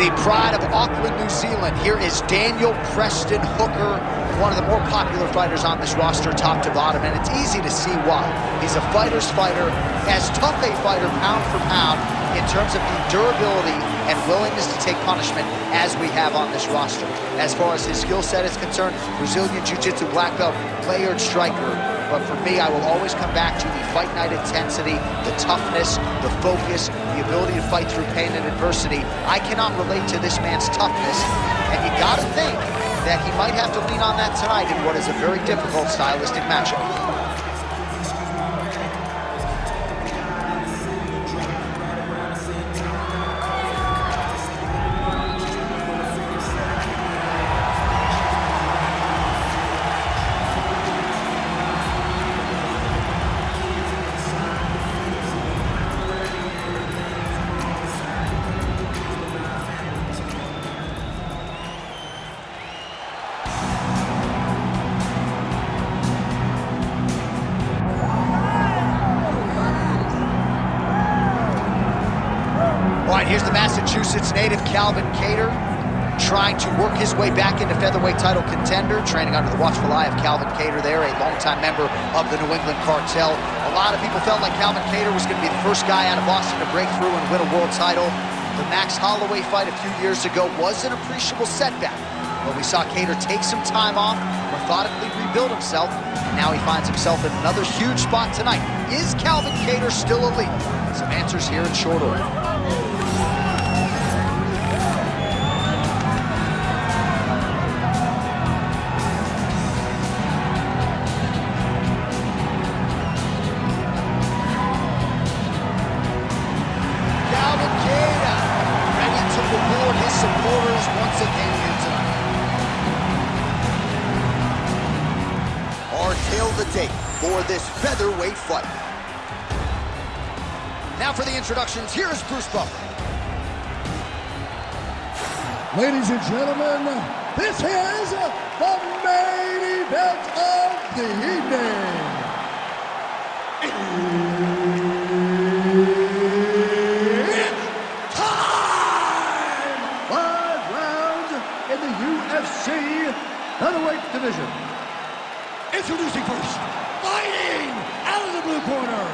The pride of Auckland, New Zealand. Here is Daniel Preston Hooker, one of the more popular fighters on this roster, top to bottom, and it's easy to see why. He's a fighter's fighter, as tough a fighter pound for pound in terms of the durability and willingness to take punishment as we have on this roster. As far as his skill set is concerned, Brazilian Jiu-Jitsu black belt, layered striker. But for me, I will always come back to the fight night intensity, the toughness, the focus, the ability to fight through pain and adversity. I cannot relate to this man's toughness, and you gotta think that he might have to lean on that tonight in what is a very difficult stylistic matchup. All right, here's the Massachusetts native Calvin Kattar, trying to work his way back into featherweight title contender, training under the watchful eye of Calvin Kattar there, a longtime member of the New England cartel. A lot of people felt like Calvin Kattar was going to be the first guy out of Boston to break through and win a world title. The Max Holloway fight a few years ago was an appreciable setback, but we saw Kattar take some time off, methodically rebuild himself, and now he finds himself in another huge spot tonight. Is Calvin Kattar still elite? Some answers here in short order. Supporters once again here tonight. Our tale of the tape for this featherweight fight. Now for the introductions, here is Bruce Buffer. Ladies and gentlemen, this is the main event of the evening. UFC featherweight division. Introducing first, fighting out of the blue corner,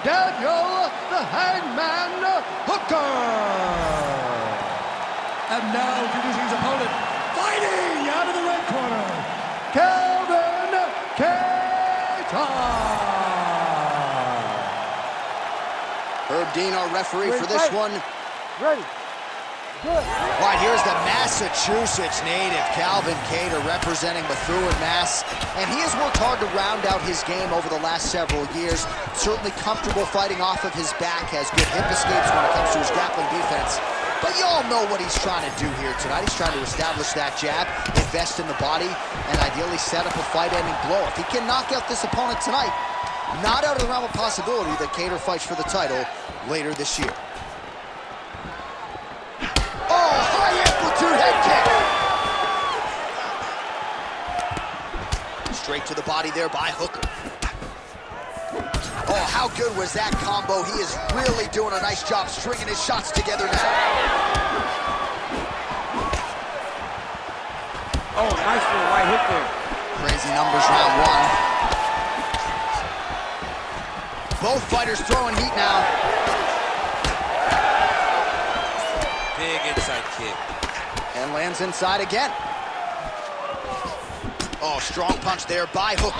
Daniel the Hangman Hooker. And now introducing his opponent, fighting out of the red corner, Calvin Kattar. Herb Dean, our referee for this one. Ready. All right, here's the Massachusetts native Calvin Kattar representing Methuen, Mass. And he has worked hard to round out his game over the last several years. Certainly comfortable fighting off of his back, has good hip escapes when it comes to his grappling defense. But you all know what he's trying to do here tonight. He's trying to establish that jab, invest in the body, and ideally set up a fight-ending blow. If he can knock out this opponent tonight, not out of the realm of possibility that Kattar fights for the title later this year. Straight to the body there by Hooker. Oh, how good was that combo? He is really doing a nice job stringing his shots together now. Oh, nice little right hook there. Crazy numbers round one. Both fighters throwing heat now. Big inside kick. And lands inside again. Oh, strong punch there by Hooker.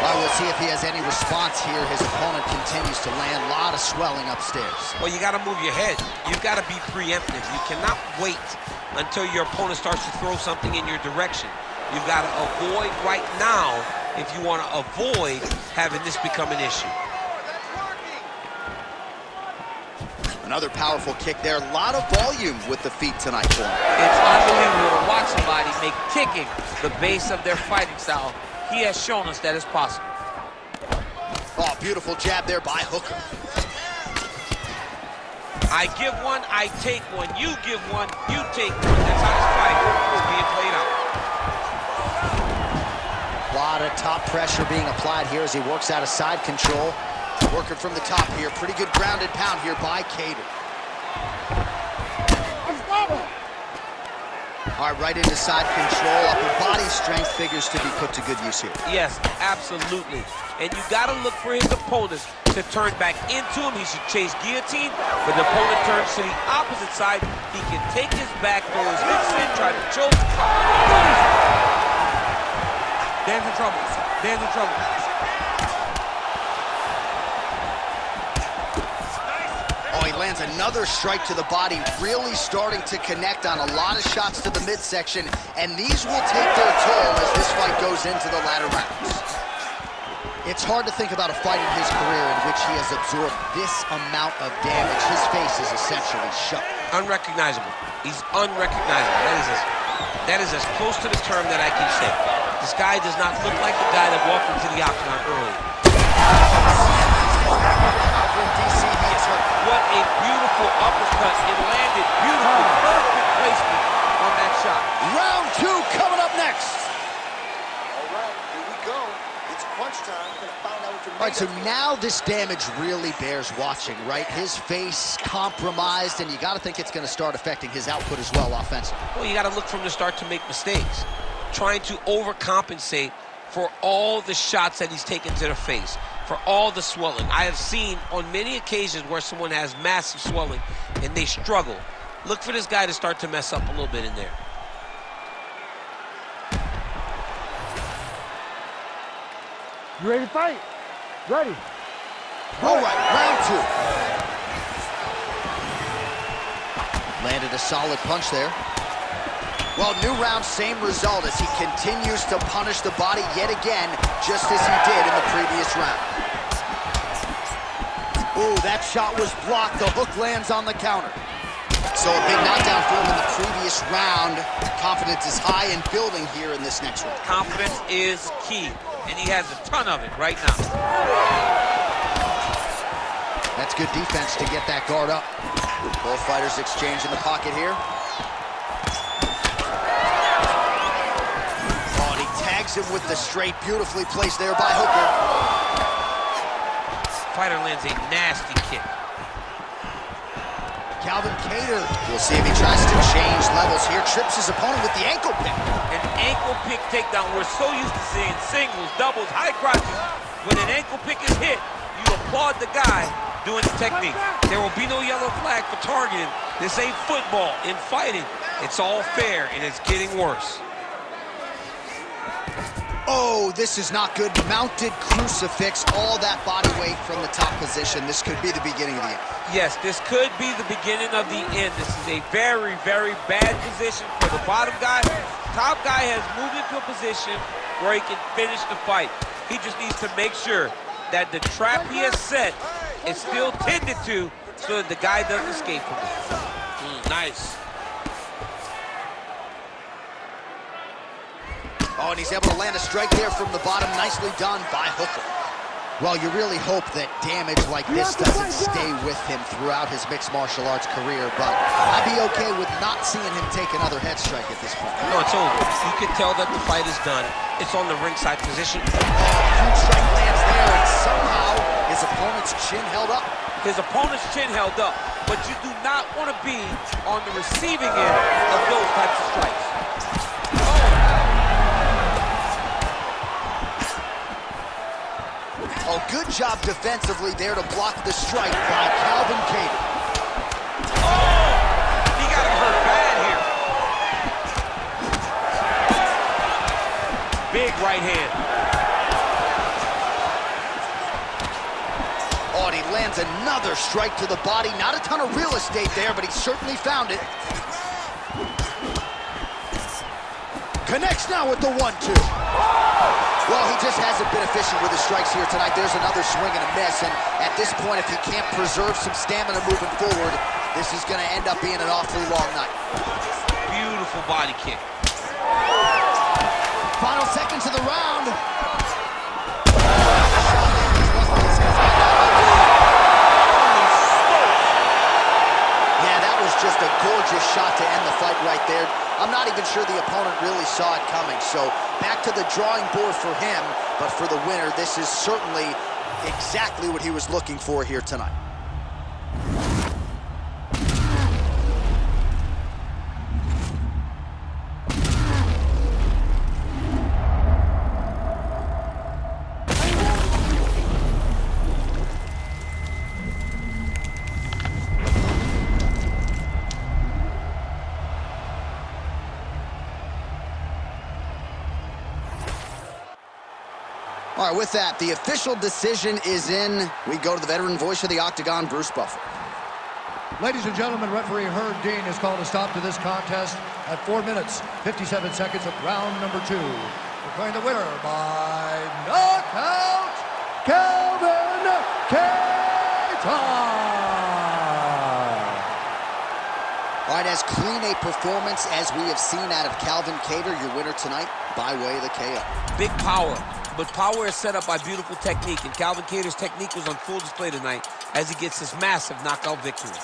Well, we'll see if he has any response here. His opponent continues to land. A lot of swelling upstairs. Well, you got to move your head. You've got to be preemptive. You cannot wait until your opponent starts to throw something in your direction. You've got to avoid right now if you want to avoid having this become an issue. Another powerful kick there. A lot of volume with the feet tonight for him. It's unbelievable to watch somebody make kicking the base of their fighting style. He has shown us that it's possible. Oh, beautiful jab there by Hooker. I give one, I take one. You give one, you take one. That's how this fight is being played out. A lot of top pressure being applied here as he works out of side control. Working from the top here. Pretty good grounded pound here by Kattar. All right, right into side control. Upper body strength figures to be put to good use here. Yes, absolutely. And you got to look for his opponent to turn back into him. He should chase guillotine, but the opponent turns to the opposite side. He can take his back, throw his hips in, try to choke. Dan's in trouble. Dan's in trouble. Oh, he lands another strike to the body, really starting to connect on a lot of shots to the midsection, and these will take their toll as this fight goes into the latter rounds. It's hard to think about a fight in his career in which he has absorbed this amount of damage. His face is essentially shut. Unrecognizable. He's unrecognizable. That is as close to the term that I can say. This guy does not look like the guy that walked into the octagon earlier. What a beautiful uppercut. It landed beautifully. Perfect placement on that shot. Round 2 coming up next. All right, here we go. It's crunch time. We're gonna find out what All right, so now this damage really bears watching, right? His face compromised, and you got to think it's going to start affecting his output as well offensively. Well, you got to look from the start to make mistakes. Trying to overcompensate for all the shots that he's taken to the face, for all the swelling. I have seen on many occasions where someone has massive swelling and they struggle. Look for this guy to start to mess up a little bit in there. You ready to fight? Ready. All right, round 2. Landed a solid punch there. Well, new round, same result as he continues to punish the body yet again, just as he did in the previous round. Ooh, that shot was blocked. The hook lands on the counter. So a big knockdown for him in the previous round. Confidence is high and building here in this next round. Confidence is key, and he has a ton of it right now. That's good defense to get that guard up. Both fighters exchange in the pocket here. Oh, and he tags him with the straight, beautifully placed there by Hooker. Fighter lands a nasty kick. Kattar. We'll see if he tries to change levels here. Trips his opponent with the ankle pick. An ankle pick takedown. We're so used to seeing singles, doubles, high crotches. When an ankle pick is hit, you applaud the guy doing the technique. There will be no yellow flag for targeting. This ain't football. In fighting, it's all fair, and it's getting worse. Oh, this is not good. Mounted crucifix, all that body weight from the top position. This could be the beginning of the end. Yes, this could be the beginning of the end. This is a very, very bad position for the bottom guy. Top guy has moved into a position where he can finish the fight. He just needs to make sure that the trap he has set is still tended to so that the guy doesn't escape from it. Nice. Oh, and he's able to land a strike there from the bottom. Nicely done by Hooker. Well, you really hope that damage like this doesn't stay with him throughout his mixed martial arts career, but I'd be okay with not seeing him take another head strike at this point. No, it's over. You can tell that the fight is done. It's on the ringside position. Oh, huge strike lands there, and somehow his opponent's chin held up. His opponent's chin held up, but you do not want to be on the receiving end of those types of strikes. Oh, good job defensively there to block the strike by Kattar. Oh! He got him hurt bad here. Big right hand. Oh, and he lands another strike to the body. Not a ton of real estate there, but he certainly found it. Connects now with the 1-2. Well, he just hasn't been efficient with his strikes here tonight. There's another swing and a miss, and at this point, if he can't preserve some stamina moving forward, this is going to end up being an awfully long night. Beautiful body kick. Final seconds of the round. Yeah, that was just a gorgeous shot to end the fight right there. I'm not even sure the opponent really saw it coming, so back to the drawing board for him, but for the winner, this is certainly exactly what he was looking for here tonight. All right, with that, the official decision is in. We go to the veteran voice of the Octagon, Bruce Buffer. Ladies and gentlemen, referee Herb Dean has called a stop to this contest at 4 minutes, 57 seconds of round number 2. Declaring the winner by knockout, Calvin Kattar. All right, as clean a performance as we have seen out of Calvin Kattar, your winner tonight by way of the KO. Big power, but power is set up by beautiful technique, and Calvin Kattar's technique was on full display tonight as he gets this massive knockout victory.